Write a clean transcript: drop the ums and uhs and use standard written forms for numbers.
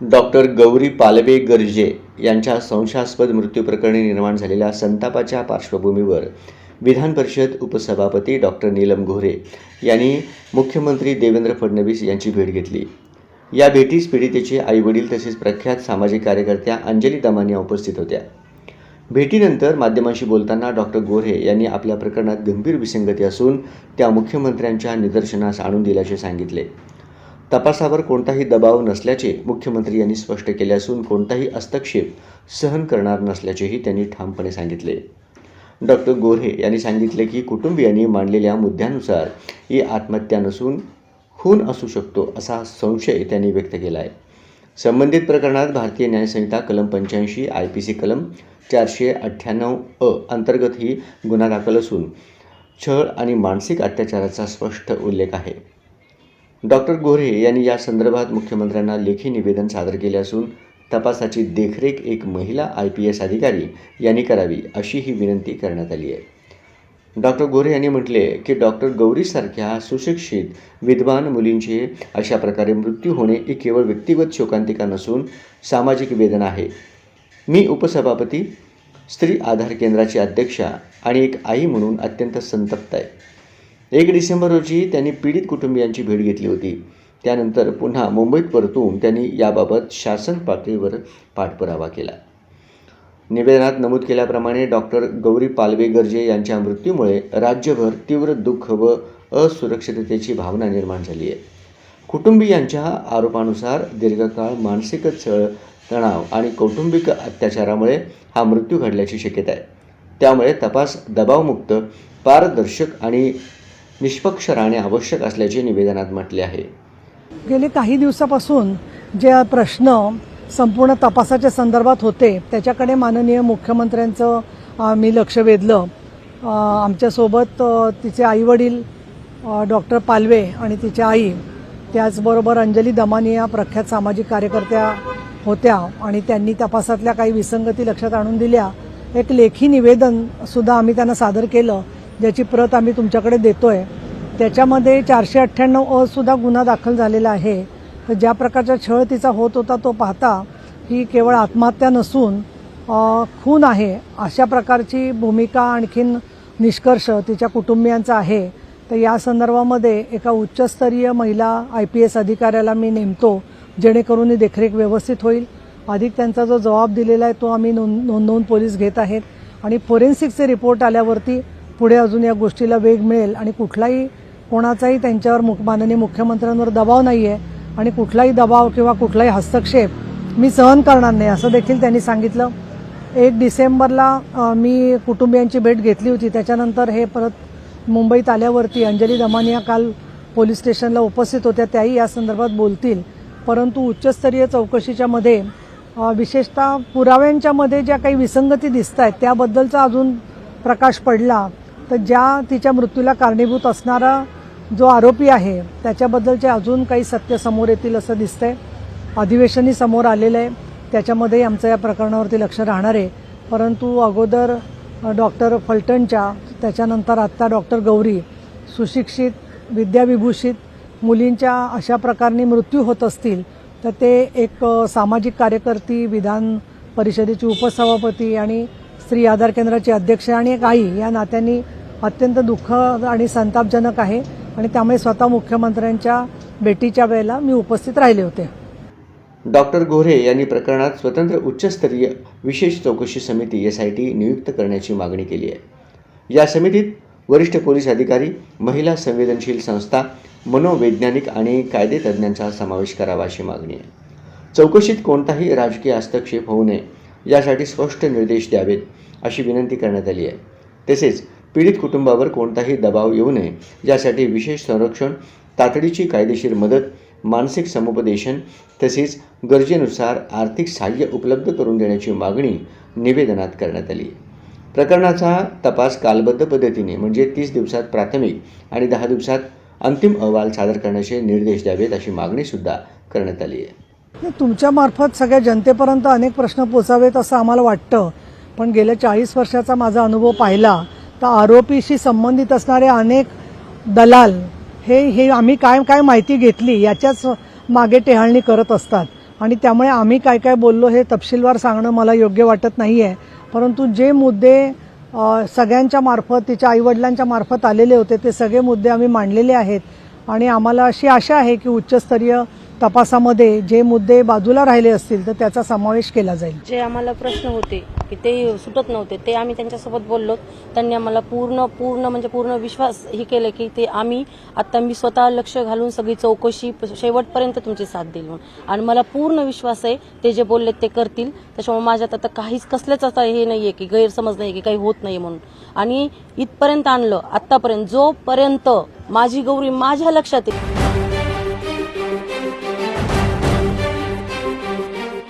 Doctor Gauri Palve Garje यांच्या संशयास्पद मृत्यूप्रकरणी निर्माण झालेल्या संतापाच्या पार्श्वभूमीवर विधान परिषद उपसभापती डॉक्टर नीलम गोऱ्हे यांनी मुख्यमंत्री देवेंद्र फडणवीस यांची भेट घेतली। या भेटीस पीडितेचे आईवडील तसेच प्रख्यात सामाजिक कार्यकर्त्या अंजली दमानिया उपस्थित होत्या। भेटीनंतर माध्यमांशी बोलताना डॉक्टर गोऱ्हे यांनी आपल्या प्रकरणात गंभीर विसंगती असून त्या मुख्यमंत्र्यांच्या निदर्शनास आणून दिल्याचे सांगितले। तपासावर कोणताही दबाव नसल्याचे मुख्यमंत्री यांनी स्पष्ट केले असून कोणताही हस्तक्षेप सहन करणार नसल्याचेही त्यांनी ठामपणे सांगितले। डॉक्टर गोऱ्हे यांनी सांगितले की कुटुंबियांनी मांडलेल्या मुद्द्यानुसार ही आत्महत्या नसून खून असू शकतो असा संशय त्यांनी व्यक्त केला आहे। संबंधित प्रकरणात भारतीय न्याय संहिता कलम 85 IPC कलम 498 अंतर्गत ही गुन्हा दाखल असून छळ आणि मानसिक अत्याचाराचा स्पष्ट उल्लेख आहे। डॉक्टर गोऱ्हे यांनी या संदर्भात मुख्यमंत्र्यांना लेखी निवेदन सादर केले असून तपासाची देखरेख एक महिला IPS अधिकारी यांनी करावी अशी ही विनंती करण्यात आली आहे। डॉक्टर गोऱ्हे यांनी म्हटले की डॉक्टर गौरीसारख्या सुशिक्षित विद्वान मुलींचे अशा प्रकारे मृत्यू होणे ही केवळ व्यक्तिगत शोकांतिका नसून सामाजिक वेदना आहे। मी उपसभापती, स्त्री आधार केंद्राची अध्यक्षा आणि एक आई म्हणून अत्यंत संतप्त आहे। 1 डिसेंबर रोजी त्यांनी पीडित कुटुंबियांची भेट घेतली होती। त्यानंतर पुन्हा मुंबईत परतून त्यांनी याबाबत शासन पातळीवर पाठपुरावा केला। निवेदनात नमूद केल्याप्रमाणे डॉक्टर गौरी पालवे गर्जे यांच्या मृत्यूमुळे राज्यभर तीव्र दुःख व असुरक्षिततेची भावना निर्माण झाली आहे। कुटुंबियांच्या आरोपानुसार दीर्घकाळ मानसिक छळ, तणाव आणि कौटुंबिक अत्याचारामुळे हा मृत्यू घडल्याची शक्यता आहे। त्यामुळे तपास दबावमुक्त, पारदर्शक आणि निष्पक्ष राहणे आवश्यक असल्याचे निवेदनात म्हटले आहे। गेले काही दिवसापासून जे प्रश्न संपूर्ण तपासाच्या संदर्भात होते त्याच्याकडे माननीय मुख्यमंत्र्यांचं मी लक्ष वेधलं। आमच्यासोबत तिचे आईवडील डॉक्टर पालवे आणि तिची आई, त्याचबरोबर अंजली दमानिया प्रख्यात सामाजिक कार्यकर्त्या होत्या आणि त्यांनी तपासातल्या काही विसंगती लक्षात आणून दिल्या। एक लेखी निवेदन सुद्धा आम्ही त्यांना सादर केलं, ज्याची प्रत आम्ही तुमच्याकडे देतोय। त्याच्यामध्ये 498 सुद्धा गुन्हा दाखल झालेला आहे। तर ज्या प्रकारचा छळ तिचा होत होता तो पाहता ही केवळ आत्महत्या नसून खून आहे अशा प्रकारची भूमिका आणखीन निष्कर्ष तिच्या कुटुंबियांचा आहे। तर या संदर्भामध्ये एका उच्चस्तरीय महिला IPS अधिकाऱ्याला मी नेमतो, जेणेकरून ही देखरेख व्यवस्थित होईल। अधिक त्यांचा जो जबाब दिलेला आहे तो आम्ही नोंदवून पोलीस घेत आहेत आणि फोरेन्सिकचे रिपोर्ट आल्यावरती पुढे अजून या गोष्टीला वेग मिळेल आणि कुठलाही कोणाचाही त्यांच्यावर माननीय मुख्यमंत्र्यांवर दबाव नाही आहे आणि कुठलाही दबाव किंवा कुठलाही हस्तक्षेप मी सहन करणार नाही असं देखील त्यांनी सांगितलं। 1 डिसेंबरला मी कुटुंबियांची भेट घेतली होती। त्याच्यानंतर हे परत मुंबईत आल्यावरती अंजली दमानिया काल पोलीस स्टेशनला उपस्थित होत्या, त्याही या संदर्भात बोलतील। परंतु उच्चस्तरीय चौकशीच्या मध्ये विशेषतः पुराव्यांच्या मध्ये ज्या काही विसंगती दिसत आहेत त्याबद्दलचा अजून प्रकाश पडला तर ज्या तिच्या मृत्यूला कारणीभूत असणारा जो आरोपी आहे त्याच्याबद्दलचे अजून काही सत्य समोर येतील असं दिसतंय। अधिवेशनही समोर आलेलं आहे, त्याच्यामध्ये आमचं या प्रकरणावरती लक्ष राहणार आहे। परंतु अगोदर डॉक्टर फलटणच्या, त्याच्यानंतर आत्ता डॉक्टर गौरी, सुशिक्षित विद्याविभूषित मुलींच्या अशा प्रकारने मृत्यू होत असतील तर ते एक सामाजिक कार्यकर्ती, विधान परिषदेची उपसभापती आणि स्त्री आधार केंद्राची अध्यक्ष आणि एक आई या नात्यांनी अत्यंत दुःख आणि संतापजनक आहे आणि त्यामुळे स्वतः मुख्यमंत्र्यांच्या भेटीच्या वेळेला मी उपस्थित राहिले होते। डॉक्टर गोऱ्हे यांनी प्रकरणात स्वतंत्र उच्चस्तरीय विशेष चौकशी समिती SIT नियुक्त करण्याची मागणी केली आहे। या समितीत वरिष्ठ पोलीस अधिकारी, महिला संवेदनशील संस्था, मनोवैज्ञानिक आणि कायदेतज्ञांचा समावेश करावा अशी मागणी आहे। चौकशीत कोणताही राजकीय हस्तक्षेप होऊ नये यासाठी स्पष्ट निर्देश द्यावेत अशी विनंती करण्यात आली आहे। तसेच पीडित कुटुंबावर कोणताही दबाव येऊ नये यासाठी विशेष संरक्षण, तातडीची कायदेशीर मदत, मानसिक समुपदेशन तसेच गरजेनुसार आर्थिक सहाय्य उपलब्ध करून देण्याची मागणी निवेदनात करण्यात आली। प्रकरणाचा तपास कालबद्ध पद्धतीने म्हणजे 30 दिवसात प्राथमिक आणि 10 दिवसात अंतिम अहवाल सादर करण्याचे निर्देश द्यावेत अशी मागणी सुद्धा करण्यात आली आहे। तुमच्या मार्फत सगळ्या जनतेपर्यंत अनेक प्रश्न पोचावेत असं आम्हाला वाटतं, पण गेल्या 40 वर्षाचा माझा अनुभव पाहिला तर आरोपीशी संबंधित असणारे अनेक दलाल हे आम्ही काय माहिती घेतली याच्याच मागे टेहाळणी करत असतात। आणि त्यामुळे आम्ही काय काय बोललो हे तपशीलवार सांगणं मला योग्य वाटत नाही आहे. परंतु जे मुद्दे सगळ्यांच्या मार्फत तिच्या आईवडिलांच्या मार्फत आलेले होते ते सगळे मुद्दे आम्ही मांडलेले आहेत आणि आम्हाला अशी आशा आहे की उच्चस्तरीय तपासामध्ये जे मुद्दे बाजूला राहिले असतील तर त्याचा समावेश केला जाईल. जे आम्हाला प्रश्न होते की ते सुटत नव्हते ते आम्ही त्यांच्यासोबत बोललो. त्यांनी आम्हाला पूर्ण विश्वास हे केलं की ते आम्ही आता मी स्वतः लक्ष घालून सगळी चौकशी शेवटपर्यंत तुमची साथ देईल म्हणून. आणि मला पूर्ण विश्वास आहे ते जे बोलले ते करतील. त्याच्यामुळे माझ्यात आता काहीच कसलेच आता हे नाहीये की गैरसमज नाही की काही होत नाही म्हणून. आणि इथपर्यंत आणलं आतापर्यंत जोपर्यंत माझी गौरी माझ्या लक्षात आहे